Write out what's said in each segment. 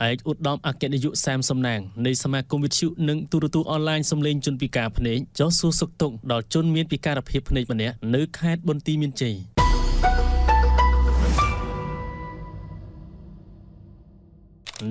ឯកឧត្តមអគ្គនាយកសាមសំណាងនៃសមាគមវិទ្យុនិងទូរទស្សន៍អនឡាញសំឡេងជនពិការភ្នែកចុះសួរសុខទុក្ខដល់ជនមានពិការភាពភ្នែកម្នាក់នៅខេត្តបន្ទាយមានជ័យ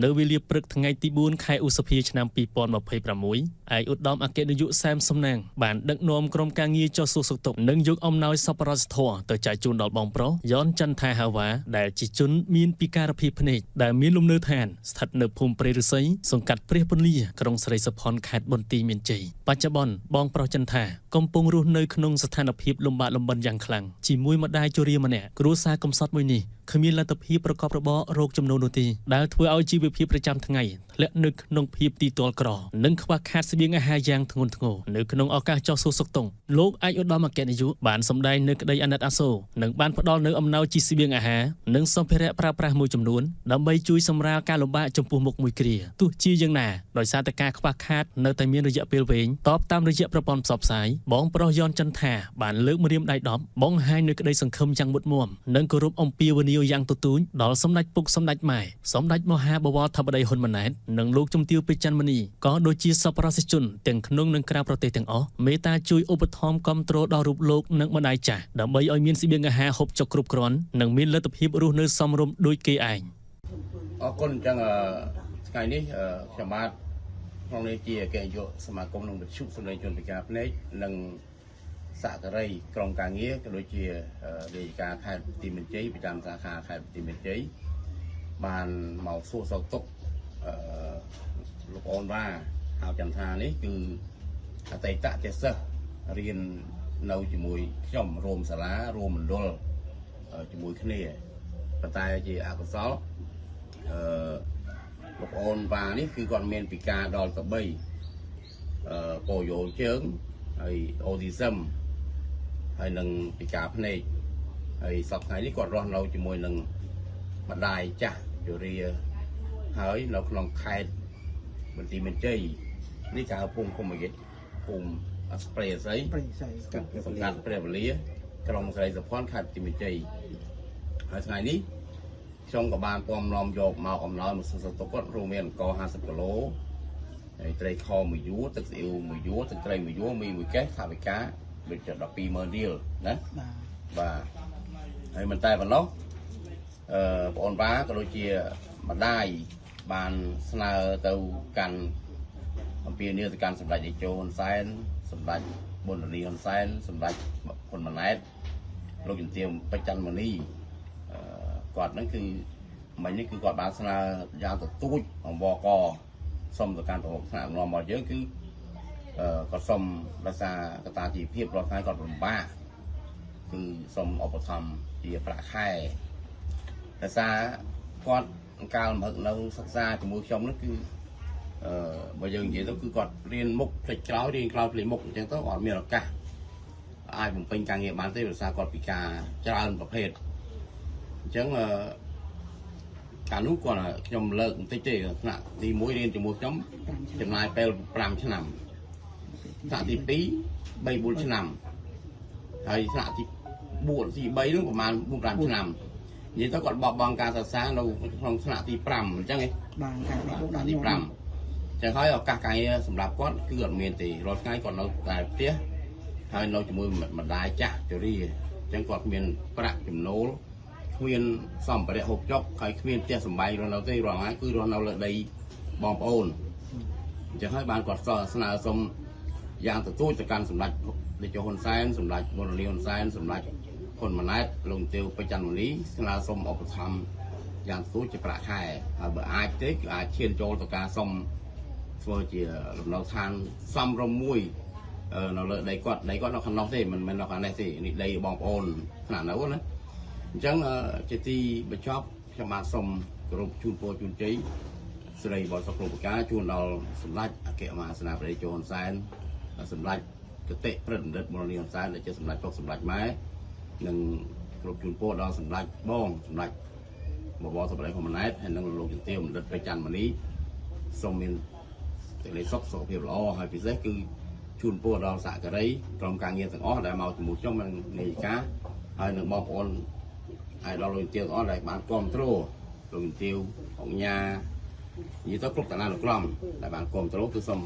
នៅវេលាព្រឹកថ្ងៃទី4ខែឧសភាឆ្នាំ2026ឯកឧត្តមអគ្គនាយកសាមសំណាងបានដឹកនាំក្រុមការងារចុះសួរសុខទុក្ខនិងយកអំណោយសប្បុរសធម៌ទៅចែកជូនដល់បងប្រុសយ៉នចន្ទថាហាវ៉ាដែលជាជនមានពិការភាពភ្នែកដែលមានលំនៅឋានស្ថិតនៅភូមិព្រៃឫស្សីសង្កាត់ព្រះពន្លាក្រុងស្រីសុផាន់ខេត្តបន្ទាយមានជ័យបច្ចុប្បន្នបងប្រុសចន្ទថាកំពុងរស់នៅក្នុងស្ថានភាពលំបាកលំបិនយ៉ាងខ្លាំងជាមួយម្ដាយជរាម្នាក់គ្រួសារកំសត់មួយនេះគ្មានលទ្ធភាពប្រកបរបររកចំណូលនោះទេដែលធ្វើឲ្យជីវភាពប្រចាំថ្ងៃធ្លាក់នៅក្នុងភាពទីទាល់ក្រនិងខ្វះខាតស្បៀងអាហារយ៉ាងធ្ងន់ធ្ងរនៅក្នុងឱកាសចុះសួរសុខទុក្ខលោកឯកឧត្តមអគ្គនាយកបានសម្ដែងនៅក្តីអាណិតអាសូរនិងបានផ្ដល់នៅអំណោយជាស្បៀងអាហារនិងសម្ភារៈប្រើប្រាស់មួយចំនួនដើម្បីជួយសម្រាលការលំបាកចំពោះមុខមួយគ្រាទោះជាយ៉ាងណាដោយសារតែការខ្វះខាតនៅតែមានរយៈពេលវែងតបតាមរយៈប្រព័ន្ធផ្សព្វផ្សាយបងប្រុសយ៉នចន្ទថាបានលើកម្រាមដៃ10បង្ហាញនៅក្តីសង្ឃឹមយ៉ាងមុតមាំនិងគោរពអំពាវនាវយ៉ាងទទូចដល់សម្ដេចពុកសម្ដេចម៉ែសម្ដេចមហាបវរធិបតីហ៊ុនម៉ាណែតនិងលោកជំទាវពេជ្រច័ន្ទមនីក៏ដូចជាសប្បុរសជនទាំងក្នុងនិងក្រៅប្រទេសទាំងអស់មេត្តាជួយឧបត្ថម្ភគាំទ្រដល់រូបលោកនិងម្ដាយចាស់ដើម្បីឲ្យមានស្បៀងអាហារហូបចុកគ្រប់គ្រាន់និងមានលទ្ធភាពរស់នៅសមរម្យដូចគេឯងអរគុណចឹងថ្ងៃនេះខ្ញុំបាទក្នុងនាមជាអគ្គនាយកសមាគមនិងវិទ្យុសម្លេងជនពិការភ្នែកនិងសហការីក្រុមការងារក៏ដូចជាលេខការខេត្តបន្ទាយមានជ័យប្រចាំសាខាខេត្តបន្ទាយមានជ័យបានមកសួរសុខទុក្ខលោកអូនវ៉ាហៅចន្ទថានេះគឺអតីតទេសសិស្សរៀននៅជាមួយខ្ញុំរួមសាលារួមមណ្ឌលជាមួយគ្នាប៉ុន្តែជាអកុសលលោកអូនវ៉ានេះគឺគាត់មានពិការដល់ទៅ3ពោយោជើងហើយអូទីសឹមហើយនឹងពិការភ្នែកហើយសប្តាហ៍នេះគាត់រស់នៅជាមួយនឹងម្ដាយចាស់ជរាហើយនៅក្នុងខេត្តបន្ទាយមានជ័យនេះគេហៅភូមិគុំវិទ្យភូមិព្រៃស្រីសង្កាត់ព្រះវលាក្រុងស្រីសុផាន់ខេត្តបន្ទាយមានជ័យហើយថ្ងៃនេះខ្ញុំក៏បានពំនាំយកមកអំណោយមកសួរសុខទុក្ខគាត់រួមមានអង្គ50គីឡូហើយត្រីខ1យួរទឹកស្អ៊ីវ1យួរទឹកត្រី1យួរមី1កេសថាវិការដូចជា120,000រៀលណាបាទហើយមិនតែប៉ុណ្ណោះបងអូនបាក៏ដូចជាម្ដាយបានស្នើទៅកាន់អំពាវនាវទៅកាន់សម្ដេចតេជោហ៊ុនសែនសម្ដេចប៊ុនរនីហ៊ុនសែនសម្ដេចហ៊ុនម៉ាណែតលោកជំទាវពេជ្រច័ន្ទមនីគាត់ហ្នឹងគឺមិញនេះគឺគាត់បានស្នើយ៉ាងទទូចអង្វរកសុំទៅកាន់ប្រមុខថ្នាក់ដឹកនាំរបស់យើងគឺគាត់សុំដោយសារកត្តាជីវភាពរាល់ថ្ងៃគាត់លំបាកគឺសុំឧបត្ថម្ភជាប្រាក់ខែដោយសារគាត់កាលមកនៅសិក្សាជាមួយខ្ញុំនោះគឺបើយើងនិយាយទៅគឺគាត់រៀនមុខផ្លេចក្រោយរៀនក្រោយផ្លេចមុខអញ្ចឹងទៅអត់មានឱកាសអាចបំពេញការងារបានទេដោយសារគាត់ពិការច្រើនប្រភេទអញ្ចឹងកាលនោះគាត់ខ្ញុំលើកបន្តិចទេថ្នាក់ទី1រៀនជាមួយខ្ញុំចំណាយពេល5ឆ្នាំថ្នាក់ទី2 3-4 ឆ្នាំហើយថ្នាក់ទី4ទី3នោះប្រហែល 4-5 ឆ្នាំនិយាយទៅគាត់បោះបង់ការសិក្សានៅក្នុងថ្នាក់ទី5អញ្ចឹងឯងបាទថ្នាក់ទី5អញ្ចឹងហើយឱកាសការងារសម្រាប់គាត់គឺអត់មានទេរាល់ថ្ងៃគាត់នៅតែផ្ទះហើយនៅជាមួយម្ដាយចាស់ជរាអញ្ចឹងគាត់គ្មានប្រាក់ចំណូលគ្មានសម្ភារៈហូបចុកហើយគ្មានផ្ទះសម្បែងរស់នៅទេរាល់ថ្ងៃគឺរស់នៅលើដីបងប្អូនអញ្ចឹងហើយបានគាត់ស្នើសុំយ៉ាងទទូចទៅកាន់សម្ដេចតេជោហ៊ុនសែនសម្ដេចប៊ុនរនីហ៊ុនសែនសម្ដេចហ៊ុនម៉ាណែតលោកជំទាវពេជ្រច័ន្ទមនីស្នើសុំឧបត្ថម្ភយ៉ាងទទូចជាប្រាក់ខែហើយបើអាចទេគឺអាចឈានចូលទៅការសុំធ្វើជាលំនៅឋានសំរុំមួយនៅលើដីគាត់នៅខាងនោះទេមិនមែននៅខាងនេះទេនេះដីបងប្អូនថ្នាក់នៅណាអញ្ចឹងជាទីបញ្ចប់ខ្ញុំបាទសូមគោរពជូនពរជូនជ័យសិរីរបស់សុខគ្រប់ប្រការជូនដល់សម្ដេចអគ្គមហាសេនាបតីជោហ៊ុនសែនសម្ដេចគតិព្រឹទ្ធបណ្ឌិតប៊ុនរនីហ៊ុនសែនដែលជាសម្ដេចពុកសម្ដេចម៉ែនិងគ្រប់ជូនពរដល់សម្ដេចបងសម្ដេចបវរធិបតីហ៊ុនម៉ាណែតហើយនិងលោកជំទាវបណ្ឌិតពេជ្រច័ន្ទមនីសូមមានសេចក្តីសុខសុខភាពល្អហើយពិសេសគឺជូនពរដល់សហការីក្រុមការងារទាំងអស់ដែលមកជាមួយខ្ញុំនិងនាយិកាហើយនឹងបងប្អូនហើយដល់លោកជំទាវទាំងអស់ដែលបានគ្រប់គ្រងលោកជំទាវអង្គញា និយាយទៅគ្រប់តាណានុក្រមដែលបានគ្រប់គ្រងគឺសូម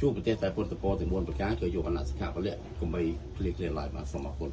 ជួបប្រទេសតែពុទ្ធពរទាំង4ប្រការគឺយកអនុសិក្ខាបលៈកុំបីឃ្លៀកឃ្លានឡើយបាទសូមអរគុណ